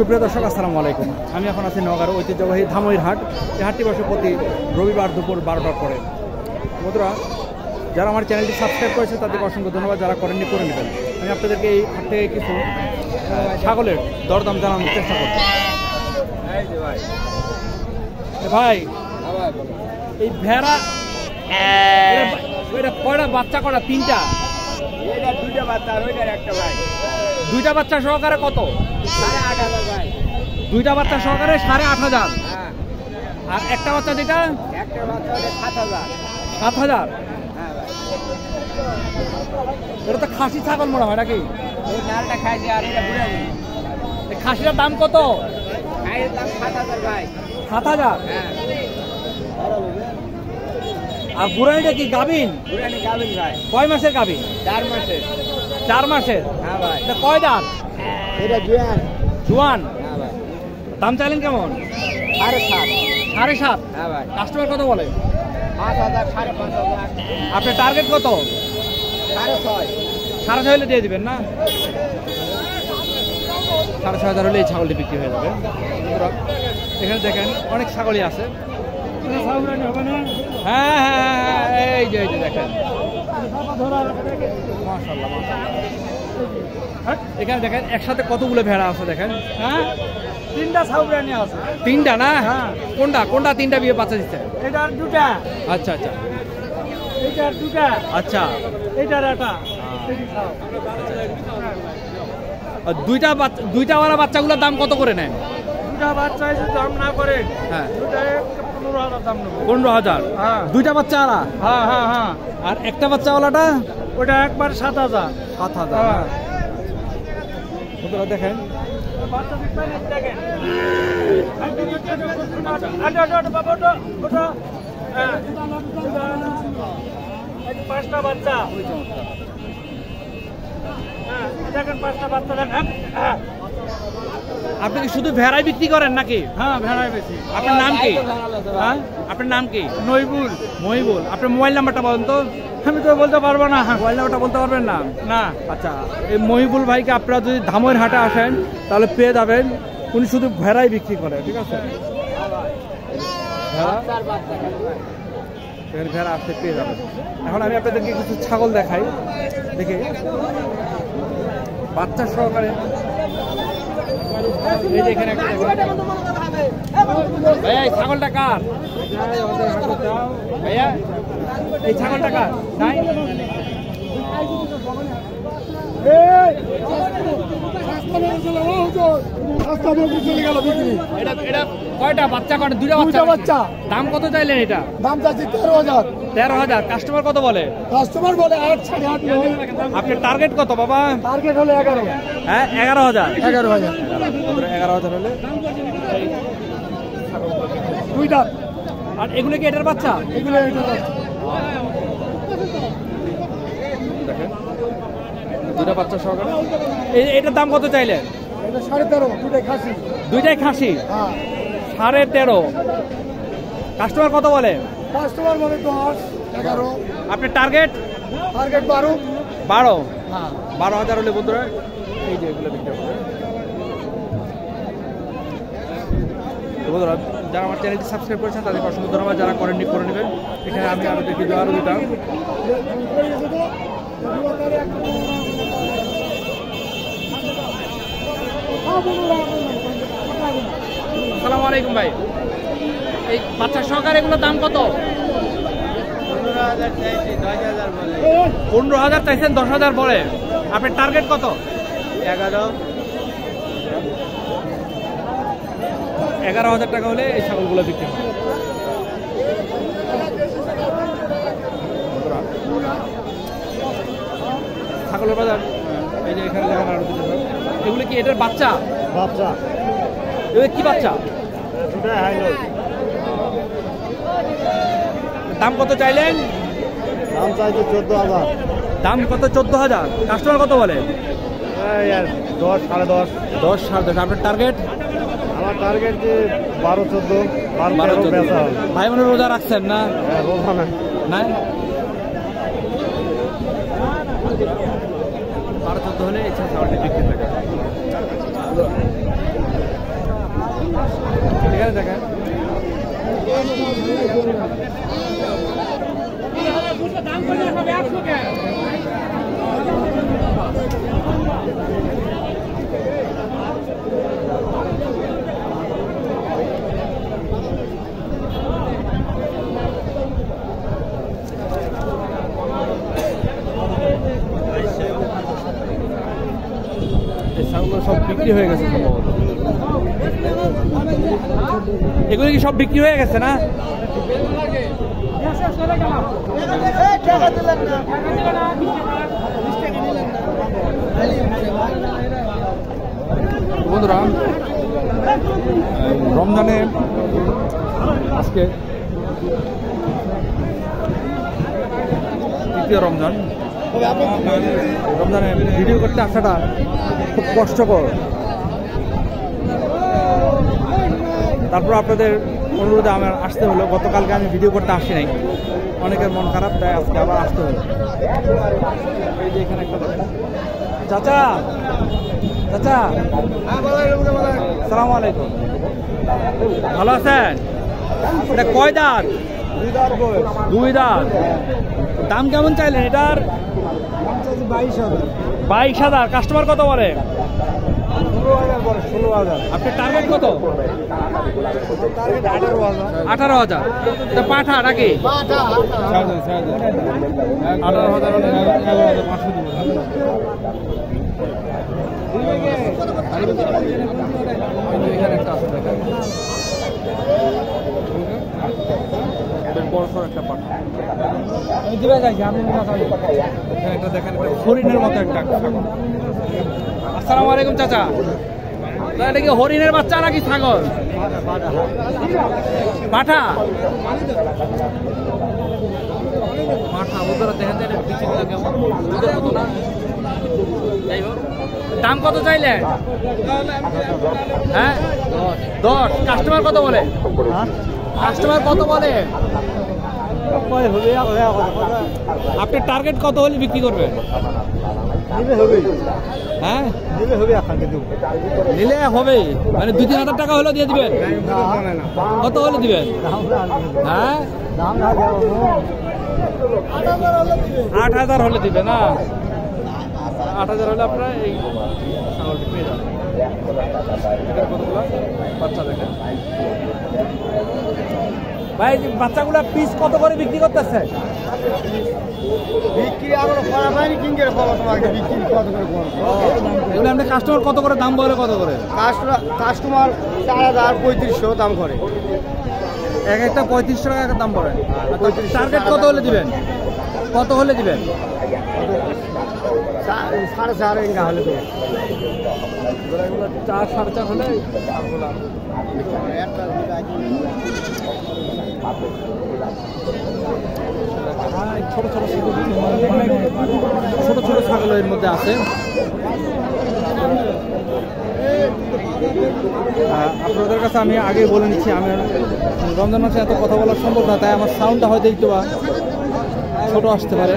সুপ্রিয় দর্শক আসসালামু আলাইকুম। আমি এখন আছি নওগাঁর ঐতিহ্যবাহী ধামইর হাট। এই হাটটি বসে প্রতি রবিবার দুপুর 12টার পরে। বন্ধুরা, যারা আমার চ্যানেলটি সাবস্ক্রাইব করেছে তাদেরকে অসংখ্য ধন্যবাদ, যারা করেননি করে নেবেন। আমি আপনাদেরকে এই হাট থেকে কিছু ছাগলের দরদাম জানানোর চেষ্টা করব। ভাই, এই ভেড়া এটা কয়টা বাচ্চা? কটা? তিনটা? দুইটা বাচ্চা আর ওইটার একটা ভাই। দুইটা বাচ্চা সহকারে কত? 8,500 ভাই। দুইটা বাচ্চা সহকারে 8,500। হ্যাঁ। আর একটা বাচ্চা যেটা? একটা বাচ্চা ওটা 7,000। 7,000? হ্যাঁ ভাই। এটা তো খাসি ছাগল মনে হয় নাকি? ওই নালটা খাইছে আর এটা বুড়া বুড়ি। এই খাসিটার দাম কত? খাইয়ের দাম 7,000 ভাই। 7,000? হ্যাঁ। আর বুড়াইটা কি গাভিন? বুড়ানি গাবেন ভাই। কয় মাসের গাভিন? 4 মাসের। 4 মাসের? হ্যাঁ ভাই। এটা কয় দাঁত? এটা জুয়ান। জুয়ান? হ্যাঁ ভাই। দাম চাইলেন কেমন? 7,500। 7,500? হ্যাঁ ভাই। কাস্টমার কত বলে? 5,000, 5,500। আপনার টার্গেট কত? 6,500। 6,500 হলে দিয়ে দিবেন না? 6,500 হলে এই ছাগলটি বিক্রি হয়ে যাবে। এখানে দেখেন অনেক ছাগলই আছে। হ্যাঁ হ্যাঁ হ্যাঁ, এই যে দেখেন, মাশাআল্লাহ মাশাআল্লাহ। এখানে দেখেন একসাথে কতগুলো ভেড়া আছে দেখেন। হ্যাঁ, 3টা ছাউরানি আছে। 3টা না? হ্যাঁ। কোনটা 3টা বিয়ে বাচ্চা দিচ্ছে? এটার 2টা। আচ্ছা আচ্ছা এটার 2টা। আচ্ছা। এটার একটা। আর দুইটা ওয়ালা বাচ্চাগুলোর দাম কত করে নেন? 2টা বাচ্চা এসে দাম না করে। হ্যাঁ, 2টায় 15,000 দাম নেব। 15,000? হ্যাঁ। দুইটা বাচ্চা আলা? হ্যাঁ হ্যাঁ হ্যাঁ। আর একটা বাচ্চাওয়ালাটা? ওটা একবার 7,000। 7,000? হ্যাঁ। বন্ধুরা দেখেন, বাচ্চা দিবেন দেখেন। আটা বাবা ওটা। হ্যাঁ। এই 5টা বাচ্চা। হ্যাঁ, দেখেন 5টা বাচ্চা দেখেন। হ্যাঁ। আপনি কি শুধু ভেড়াই বিক্রি করেন নাকি? হ্যাঁ, ভেড়াই বেশি। আপনার নাম কি? হ্যাঁ, আপনার নাম কি? নইবুল। মহিবুল। আপনার মোবাইল নাম্বারটা বলেন তো। আমি তো বলতে পারবো না। মোবাইল নাম্বারটা বলতে পারবেন না? না। আচ্ছা, এই মহিবুল ভাইকে আপনারা যদি ধামইর হাটে আসেন তাহলে পেয়ে যাবেন। উনি শুধু ভেড়াই বিক্রি করে, ঠিক আছে? ভেড়া আসতে পেয়ে যাবেন। এখন আমি আপনাদেরকে কিছু ছাগল দেখাই, দেখে বাচ্চা সহকারে। এই যে এখানে একটা ভাইয়া, এই ছাগলটা কার? ভাইয়া, এই ছাগলটা কার? নাই? এটা কয়টা বাচ্চা? দুইটা বাচ্চা। দাম কত চাইলেন এটা? দাম চাচ্ছি 13,000। 13,000। কাস্টমার কত বলে? কাস্টমার বলে 8, 8.5। আপনার টার্গেট কত বাবা? টার্গেট হলো 11। হ্যাঁ, 11,000? 11,000। 11,000 হলে দুইটা। আর এগুলো কি এটার বাচ্চা? এগুলো এটা যাচ্ছে। দেখেন, দুইটা বাচ্চা সহকারে। এটার দাম কত চাইলেন? এটা 13.5। দুইটাই খাসি। দুইটাই খাসি? হ্যাঁ। 13.5। কাস্টমার কত বলে? কাস্টমার বলে 10, 11। আপনার টার্গেট? টার্গেট 12। 12? হ্যাঁ। 12,000 হলে বন্ধুরা এই যে এগুলো বিক্রি হবে। তো বন্ধুরা, যারা আমার চ্যানেলটি সাবস্ক্রাইব করেছেন তাদেরকে অসংখ্য ধন্যবাদ, যারা করেননি করে নেবেন। এখানে আমি আরো দেখি আরো দুটা। আসসালামু আলাইকুম ভাই, এই বাচ্চা সহকারে এগুলোর দাম কত? 15,000 চাইছি, 10,000 বলে। 15,000 চাইছেন, 10,000 বলে। আপনার টার্গেট কত? 11। 11,000 টাকা হলে এই ছাগলগুলো বিক্রি হবে। ছাগলের বাজার এই যে এখানে দেখেন আরো দুটো। এগুলো কি এটার বাচ্চা? বাচ্চা। এগুলো কি বাচ্চা? দুটো হাইলো। দাম কত চাইলেন? দাম চাইছে 14,000। দাম কত? 14,000। কাস্টমার কত বলে? 10, 10.5। 10, 10.5। আপনার টার্গেট? আমার টার্গেট যে 12, 14, 12, 14। ভাই মনে রোজা রাখছেন না? রোজা না। 12, 14 হলে এই ছাগলটি বিক্রি হয়ে যাবে। বিক্রি হয়ে গেছে সম্ভবত। এগুলো কি সব বিক্রি হয়ে গেছে না? বন্ধুরা, রমজানে আজকে তৃতীয় রমজান। রমজানে ভিডিও করতে আসাটা খুব কষ্টকর। তারপর আপনাদের অনুরোধে আমার আসতে হলো। গতকালকে আমি ভিডিও করতে আসি নাই, অনেকের মন খারাপ, তাই আজকে আবার আসতে হলো। এই যে এখানে একটা চাচা, চাচা সালাম আলাইকুম, ভালো আছেন? এটা কয় দাঁত? দুই দাঁত। দাম কেমন চাইলেন এটার? 22,000। কাস্টমার কত বলে? 16,000। আপনার টার্গেট কত? 18,000। এটা পাঠা নাকি? 18,500 দিব। এখানে একটা আছে, দেখেন বড়সড় একটা পাঠা। এখানে একটা দেখেন, একটা হরিণের মতো একটা ছাগল। আসসালামু আলাইকুম চাচা, এটা কি হরিণের বাচ্চা নাকি ছাগল? পাঠা। পাঠা বন্ধুরা দেখেন, বিচিত্র কেমন, দুধের মতো না? যাই হোক, দাম কত চাইলে? হ্যাঁ 10। কাস্টমার কত বলে? কাস্টমার কত বলে? আপনার টার্গেট কত হলে বিক্রি করবেন? হ্যাঁ নিলে হবে, মানে 2-3 হাজার টাকা হলেও দিয়ে দিবেন? কত হলে দিবেন? হ্যাঁ 8,000 হলে দিবে না? 8,000 হলে আপনারা এই ছাগলটি পেয়ে যাবেন। কতগুলো বাচ্চা দেখেন ভাই, বাচ্চাগুলা পিস কত করে বিক্রি করতেছে? এগুলো কাস্টমার কত করে দাম বলে? কত করে কাস্টমার? 4,000, 3500 দাম করে। এক একটা 3500 টাকা দাম পড়ে। টার্গেট কত হলে দিবেন? কত হলে দিবেন? 4.5 ইঙ্গা হলে দেবে। 4-4.5 হলে ছোট ছোট ছোট ছোট ছাগল এর মধ্যে আছে। আপনাদের কাছে আমি আগে বলে নিচ্ছি, আমি রমজান মাসে এত কথা বলা সম্ভব না, তাই আমার সাউন্ডটা হয়তো একটু ছোট আসতে পারে।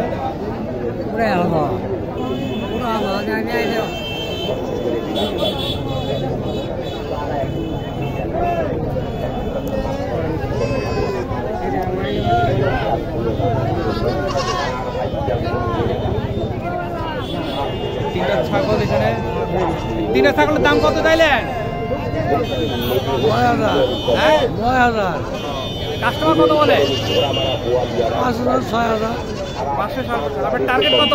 তিনটা ছাগল এখানে। তিনটা ছাগলের দাম কত চাইলেন? 9,000। হ্যাঁ 9,000। কাস্টমার কত বলে? 5,000, 6,000। 500-7,000। আপনার টার্গেট কত?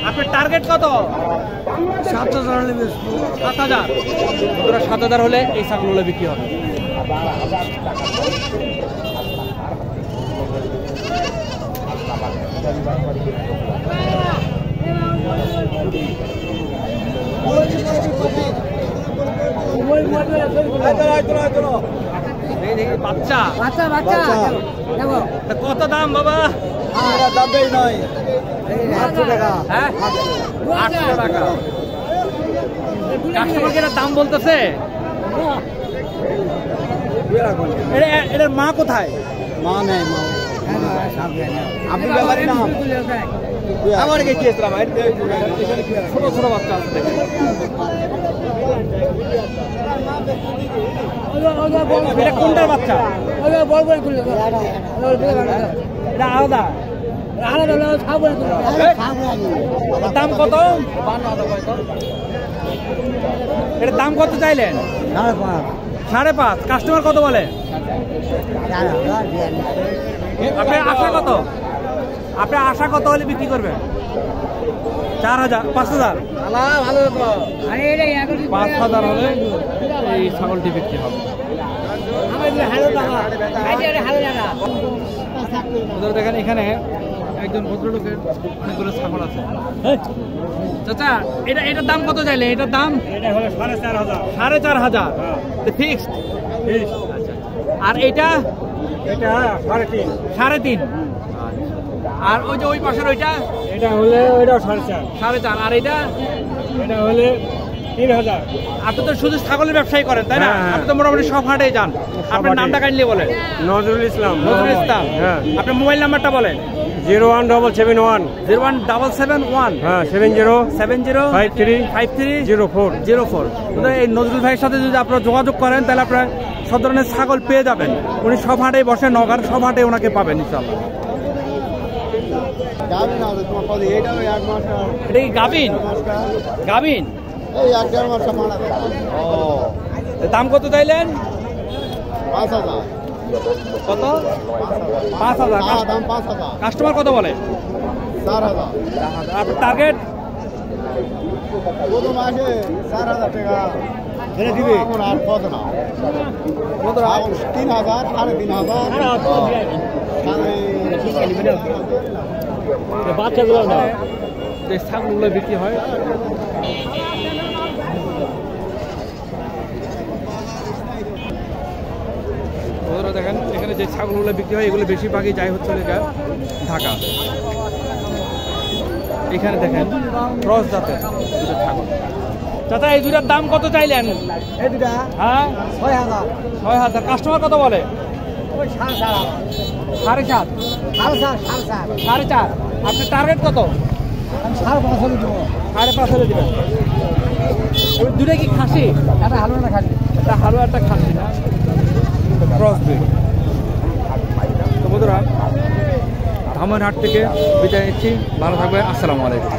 আপনার টার্গেট কত? 7,000 হলে বেচবো। 7,000। 7,000 হলে এই ছাগলগুলো বিক্রি হবে। বাচ্চা বাচ্চা বাচ্চা দেখো কত দাম বাবা? দামটাই নয়, 800 টাকা। হ্যাঁ 800 টাকা। কাস্টমার এর দাম বলতেছে। এটার মা কোথায়? মা নেই, মা আপনি ব্যাপারী না আমার কাছে এসলাম। ছোট ছোট বাচ্চা আছে দেখেন। এটা কোনটার বাচ্চা? এটা আলাদা। দাম কত? এটার দাম কত চাইলেন? 5.5। কাস্টমার কত বলে? আপনার আশা কত? আপনার আশা কত হলে বিক্রি করবেন? 4,000 5,000 ভালো তো আরে এটা 5,000 হলে এই ছাগলটি বিক্রি হবে। বন্ধুরা দেখেন এখানে একজন ভদ্রলোকের অনেকগুলো ছাগল আছে। চাচা এটার দাম কত চাইলে? এটার দাম এটা হলো 4,500 4,500 ফিক্সড। আর এটা এটা 3.5 3.5। আর ওই যে ওই পাশের ওইটা এটা হলে ওইটাও 4.5 4.5। আর এটা এটা হলে 3,000 আপনি তো শুধু ছাগলের ব্যবসায়ী করেন তাই না? হ্যাঁ। আপনি তো মোটামুটি সব হাটে যান। আপনার নামটা কাইন্ডলি বলেন। নজরুল ইসলাম নজরুল ইসলাম। হ্যাঁ আপনার মোবাইল নাম্বারটা বলেন। 01771 01771 হ্যাঁ 70 70 53 53 04 04। এই নজরুল ভাইয়ের সাথে যদি আপনারা যোগাযোগ করেন তাহলে আপনারা সব ধরনের ছাগল পেয়ে যাবেন। উনি সব হাটেই বসে, নগর সব হাটে ওনাকে পাবেন ইনশাআল্লাহ। এটা কি গাবিন? গাবিন দাম কত চাইলেন? 5,000 কত? 5,000। দাম 5,000 কাস্টমার কত বলে? 4,000 আপনার টার্গেট প্রথম মাসে 4,000 টাকা ছেড়ে দিবে। আর কত না 3,000 3,500 বাচ্চাগুলো না যে ছাগলগুলো বিক্রি হয়। ওরা দেখেন এখানে যে ছাগলগুলো বিক্রি হয় এগুলো বেশিরভাগই যায় হচ্ছে ঢাকা। এখানে দেখেন ক্রস জাতের দুটো ছাগল। চাচা এই দুটার দাম কত চাইলেন? এই দুটা হ্যাঁ 6,000 6,000। কাস্টমার কত বলে? ওই 7,500 4.5 4.5। আপনার টার্গেট কত? 5,500 দিব। 5.5 দিবেন। ওই দুটো কি খাসি? এটা হালুয়া না খালি একটা হালুয়া একটা খাসি না, ক্রস ব্রিড। তো বন্ধুরা ধামইরহাট থেকে বিদায় নিচ্ছি। ভালো থাকবেন। আসসালামু আলাইকুম।